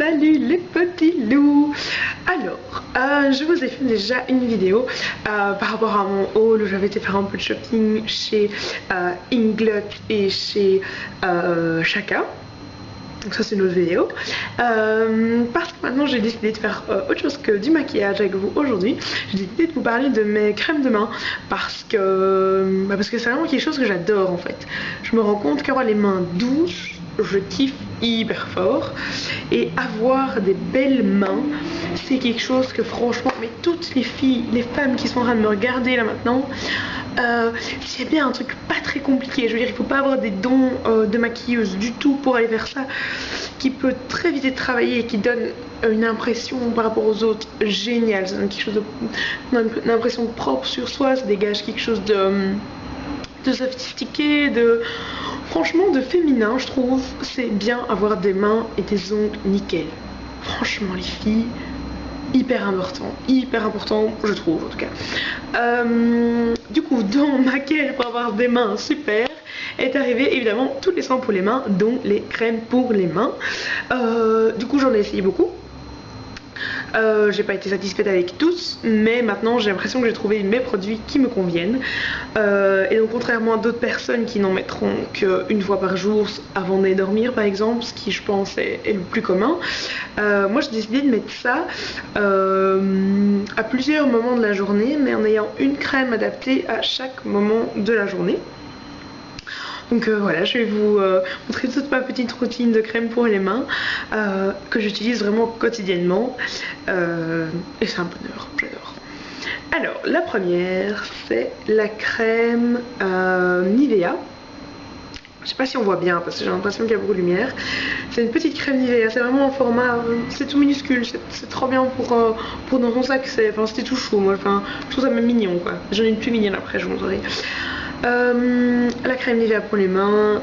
Salut les petits loups. Alors, je vous ai fait déjà une vidéo par rapport à mon haul où j'avais été faire un peu de shopping chez Inglot et chez Chaka. Donc ça c'est une autre vidéo. Parce que maintenant j'ai décidé de faire autre chose que du maquillage avec vous aujourd'hui. J'ai décidé de vous parler de mes crèmes de main parce que c'est vraiment quelque chose que j'adore en fait. Je me rends compte qu'avoir les mains douces, je kiffe hyper fort, et avoir des belles mains c'est quelque chose que franchement, mais toutes les filles, les femmes qui sont en train de me regarder là maintenant, c'est bien un truc pas très compliqué. Je veux dire, il faut pas avoir des dons de maquilleuse du tout pour aller faire ça, qui peut très vite être travaillé et qui donne une impression par rapport aux autres géniale. Ça donne quelque chose une impression propre sur soi, ça dégage quelque chose de sophistiqué, franchement de féminin. Je trouve c'est bien avoir des mains et des ongles nickel. Franchement les filles, hyper important je trouve en tout cas. Du coup dans ma quête pour avoir des mains super est arrivé évidemment tous les soins pour les mains, dont les crèmes pour les mains. Du coup j'en ai essayé beaucoup. J'ai pas été satisfaite avec tous, mais maintenant j'ai l'impression que j'ai trouvé mes produits qui me conviennent. Et donc contrairement à d'autres personnes qui n'en mettront qu'une fois par jour avant d'aller dormir par exemple, ce qui je pense est le plus commun, moi j'ai décidé de mettre ça à plusieurs moments de la journée, mais en ayant une crème adaptée à chaque moment de la journée. Donc voilà, je vais vous montrer toute ma petite routine de crème pour les mains que j'utilise vraiment quotidiennement, et c'est un bonheur, j'adore. Alors la première c'est la crème Nivea. Je sais pas si on voit bien parce que j'ai l'impression qu'il y a beaucoup de lumière. C'est une petite crème Nivea, c'est vraiment en format, c'est tout minuscule, c'est trop bien pour dans mon sac. C'était tout chou, moi, je trouve ça même mignon quoi. J'en ai une plus mignonne après, je vous montrerai. La crème Nivea pour les mains,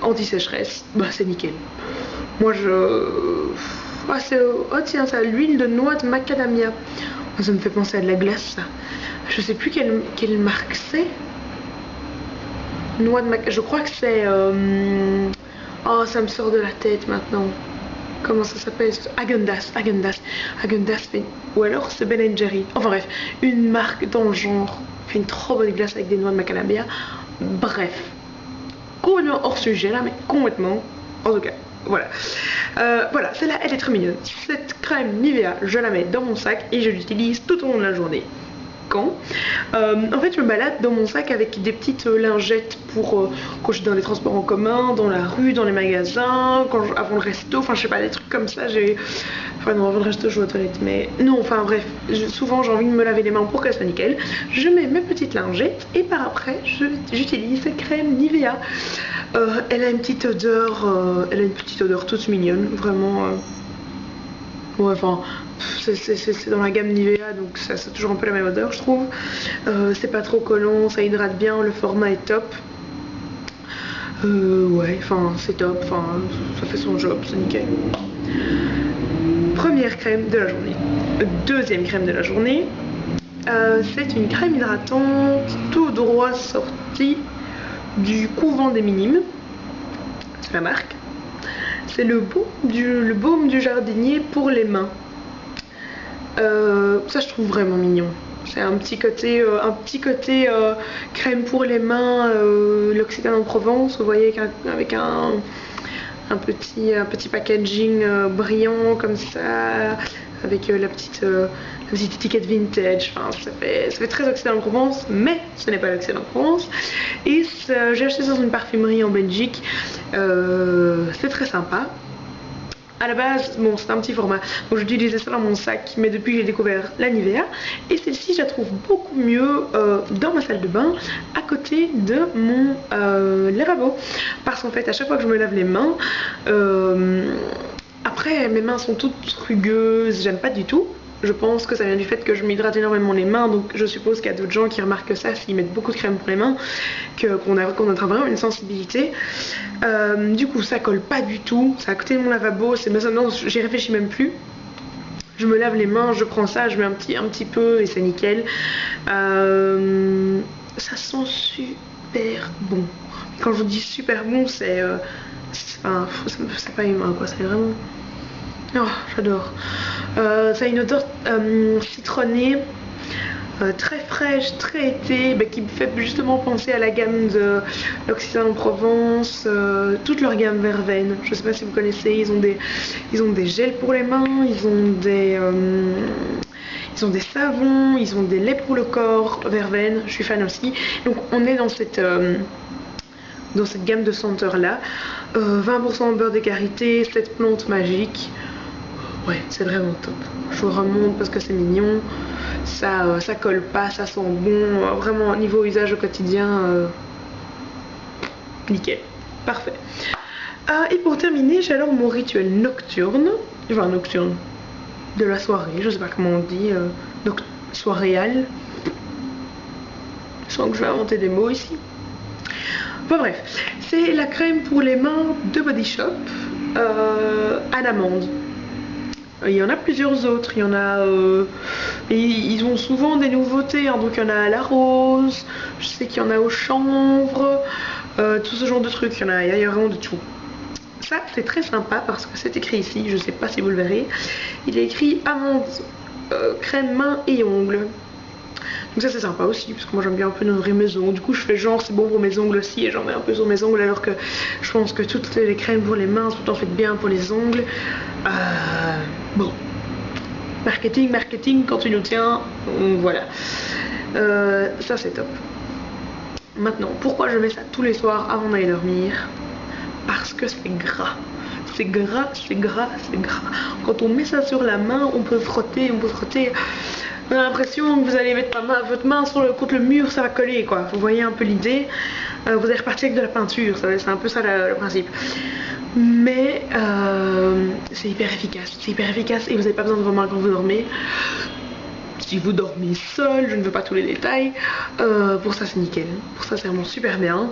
anti-sécheresse, bah c'est nickel. Moi oh tiens, ça, l'huile de noix de macadamia. Ça me fait penser à de la glace ça. Je sais plus quelle marque c'est. Noix de macadamia, je crois que c'est oh ça me sort de la tête maintenant. Comment ça s'appelle? Häagen-Dazs fait... Ou alors c'est Ben & Jerry. Enfin bref, une marque dans le genre fait une trop bonne glace avec des noix de macadamia. Bref, complètement hors sujet là, mais complètement. En tout cas, voilà. Voilà, celle-là, elle est très mignonne. Cette crème Nivea, je la mets dans mon sac et je l'utilise tout au long de la journée. En fait je me balade dans mon sac avec des petites lingettes pour quand je suis dans les transports en commun, dans la rue, dans les magasins, avant le resto, enfin je sais pas, des trucs comme ça. Enfin non, avant le resto je vais aux toilettes, mais non, enfin bref, souvent j'ai envie de me laver les mains pour qu'elles soient nickel. Je mets mes petites lingettes et par après j'utilise cette crème Nivea. Elle a une petite odeur toute mignonne, vraiment. Ouais, enfin, c'est dans la gamme Nivea, donc ça c'est toujours un peu la même odeur je trouve. C'est pas trop collant, ça hydrate bien, le format est top. Ouais, enfin c'est top, enfin ça fait son job, c'est nickel. Première crème de la journée. Deuxième crème de la journée, c'est une crème hydratante tout droit sortie du couvent des Minimes. C'est la marque. C'est le baume du jardinier pour les mains. Ça je trouve vraiment mignon. C'est un petit côté crème pour les mains, l'Occitane en Provence, vous voyez, avec un petit packaging brillant comme ça, avec la petite étiquette vintage. Enfin ça fait très Occitane en Provence, mais ce n'est pas l'Occitane en Provence. Et j'ai acheté ça dans une parfumerie en Belgique. C'est très sympa. À la base, bon, c'est un petit format, donc j'utilisais ça dans mon sac, mais depuis j'ai découvert la Nivea, et celle-ci je la trouve beaucoup mieux dans ma salle de bain, à côté de mon lavabo, parce qu'en fait à chaque fois que je me lave les mains, après mes mains sont toutes rugueuses, j'aime pas du tout. Je pense que ça vient du fait que je m'hydrate énormément les mains, donc je suppose qu'il y a d'autres gens qui remarquent ça s'ils mettent beaucoup de crème pour les mains, qu'on a vraiment une sensibilité. Du coup ça colle pas du tout, c'est à côté de mon lavabo, c'est maintenant j'y réfléchis même plus. Je me lave les mains, je prends ça, je mets un petit peu et c'est nickel. Ça sent super bon. Quand je vous dis super bon, c'est pas humain quoi, c'est vraiment... Oh, j'adore. Ça a une odeur citronnée, très fraîche, très été, qui me fait justement penser à la gamme de l'Occitane en Provence, toute leur gamme Verveine. Je sais pas si vous connaissez, ils ont des gels pour les mains, ils ont des savons, ils ont des laits pour le corps, Verveine, je suis fan aussi. Donc on est dans cette gamme de senteurs là. 20% beurre de karité, cette plante magique. Ouais, c'est vraiment top. Je vous remonte parce que c'est mignon. Ça colle pas, ça sent bon. Vraiment, niveau usage au quotidien, nickel. Parfait. Et pour terminer, j'ai alors mon rituel nocturne. Enfin, nocturne. De la soirée, je sais pas comment on dit. Soiréal. Je sens que je vais inventer des mots ici. Enfin bref, c'est la crème pour les mains de Body Shop à l'amande. Il y en a plusieurs autres, il y en a, ils ont souvent des nouveautés, hein, donc il y en a à la rose, je sais qu'il y en a au chanvre, tout ce genre de trucs, il y a vraiment de tout. Ça c'est très sympa parce que c'est écrit ici, je sais pas si vous le verrez, il est écrit amande, crème main et ongles. Donc ça c'est sympa aussi parce que moi j'aime bien un peu nourrir mes ongles. Du coup je fais genre c'est bon pour mes ongles aussi et j'en mets un peu sur mes ongles alors que je pense que toutes les crèmes pour les mains sont en fait bien pour les ongles. Bon, marketing quand tu nous tiens, voilà. Ça c'est top. Maintenant pourquoi je mets ça tous les soirs avant d'aller dormir? Parce que c'est gras. C'est gras, c'est gras, c'est gras. Quand on met ça sur la main, on peut frotter. On a l'impression que vous allez mettre votre main contre le mur, ça va coller quoi. Vous voyez un peu l'idée. Vous allez repartir avec de la peinture, c'est un peu ça le principe. Mais c'est hyper efficace et vous n'avez pas besoin de vos mains quand vous dormez. Si vous dormez seul, je ne veux pas tous les détails, pour ça c'est nickel. Pour ça c'est vraiment super bien.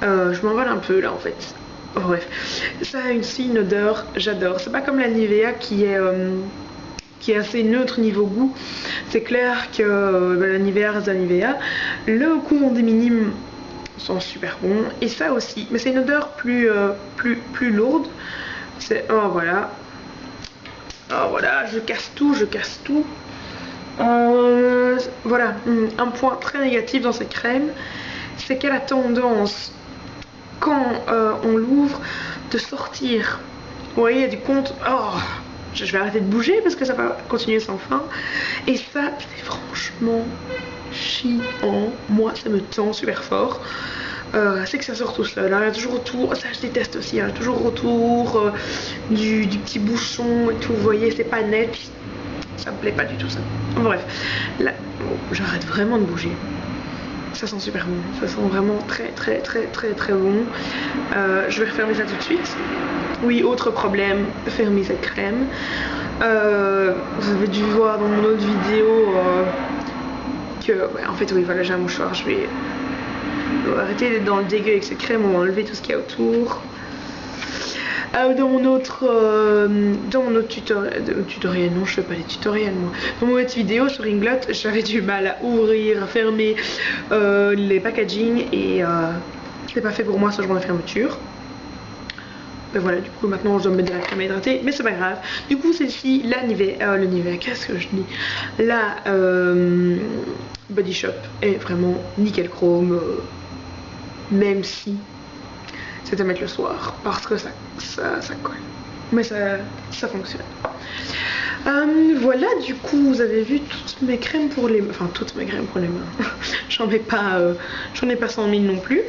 Je m'envole un peu là en fait. Oh, bref, ça a aussi une odeur, j'adore. C'est pas comme la Nivea qui est assez neutre niveau goût. C'est clair que la Nivea reste la Nivea. Le couvent des minimes sont super bons. Et ça aussi, mais c'est une odeur plus lourde. C'est, oh voilà. Oh voilà, je casse tout. Voilà, un point très négatif dans cette crème, c'est qu'elle a tendance, quand on l'ouvre, de sortir. Vous voyez, du compte, oh, je vais arrêter de bouger parce que ça va continuer sans fin. Et ça, c'est franchement chiant. Moi, ça me tend super fort. C'est que ça sort tout seul. Il y a toujours autour, ça je déteste aussi, hein, toujours autour du petit bouchon et tout. Vous voyez, c'est pas net. Ça me plaît pas du tout ça. Bref, là, j'arrête vraiment de bouger. Ça sent super bon, ça sent vraiment très bon. Je vais refermer ça tout de suite. Oui, autre problème, fermer cette crème. Vous avez dû voir dans mon autre vidéo que, ouais, en fait oui, voilà, j'ai un mouchoir, je vais arrêter d'être dans le dégueu avec cette crème, on va enlever tout ce qu'il y a autour. Dans mon autre tutoriel, non je fais pas les tutoriels moi. Dans mon autre vidéo sur Inglot, j'avais du mal à ouvrir, à fermer les packaging et c'est pas fait pour moi ce genre de fermeture. Et voilà, du coup maintenant je dois me mettre de la crème à hydrater, mais c'est pas grave. Du coup celle-ci, la Nivea, qu'est-ce que je dis? La Body Shop est vraiment nickel chrome, même si c'est à mettre le soir parce que ça colle, mais ça fonctionne. Voilà, du coup vous avez vu toutes mes crèmes pour les mains, enfin toutes mes crèmes pour les mains. j'en ai pas 100 000 non plus.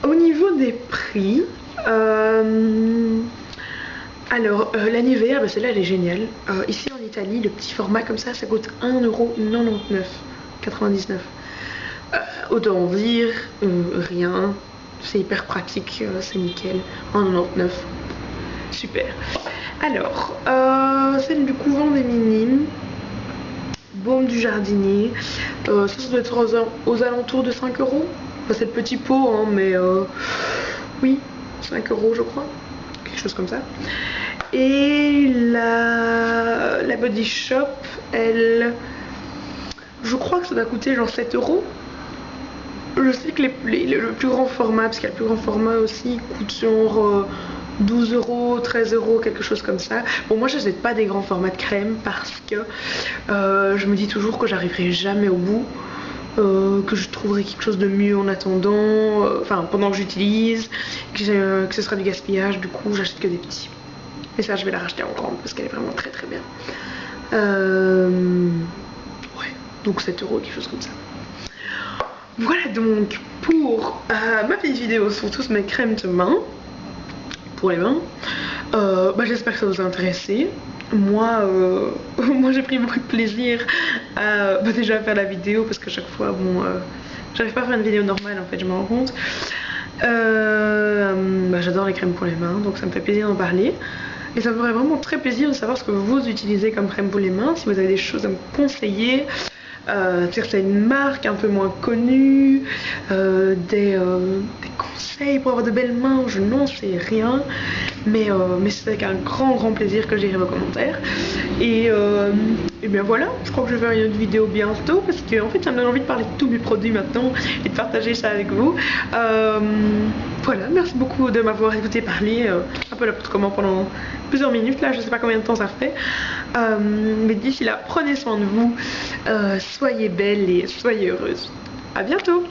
Au niveau des prix, alors la Nivea, celle-là elle est géniale. Ici en Italie, le petit format comme ça coûte 1,99 €. Autant dire rien. C'est hyper pratique, c'est nickel. 1,99 €. Super. Alors, celle du couvent des minimes. Baume du jardinier. Ça doit être aux alentours de 5 €. Enfin, c'est le petit pot, hein, mais oui, 5 € je crois. Quelque chose comme ça. Et la Body Shop, elle, je crois que ça doit coûter genre 7 €. Je sais que le plus grand format, parce qu'il y a le plus grand format aussi, coûte genre 12 euros, 13 euros, quelque chose comme ça. Bon, moi j'achète pas des grands formats de crème parce que je me dis toujours que j'arriverai jamais au bout. Que je trouverai quelque chose de mieux en attendant, enfin pendant que j'utilise, que ce sera du gaspillage, du coup j'achète que des petits. Et ça je vais la racheter en grande parce qu'elle est vraiment très très bien. Ouais, donc 7 euros, quelque chose comme ça. Voilà donc pour ma petite vidéo sur tous mes crèmes de main, pour les mains. J'espère que ça vous a intéressé. Moi, moi j'ai pris beaucoup de plaisir à déjà faire la vidéo parce que chaque fois, bon, j'arrive pas à faire une vidéo normale en fait, je me rends compte. J'adore les crèmes pour les mains, donc ça me fait plaisir d'en parler. Et ça me ferait vraiment très plaisir de savoir ce que vous utilisez comme crème pour les mains, si vous avez des choses à me conseiller. Certaines marques un peu moins connues, des conseils pour avoir de belles mains, je n'en sais rien, mais c'est avec un grand plaisir que j'irai vos commentaires. Et bien voilà, je crois que je vais faire une autre vidéo bientôt parce que en fait ça me donne envie de parler de tous mes produits maintenant et de partager ça avec vous. Voilà, merci beaucoup de m'avoir écouté parler un peu n'importe comment pendant plusieurs minutes là, je sais pas combien de temps ça fait. Mais d'ici là, prenez soin de vous, soyez belle et soyez heureuse. À bientôt!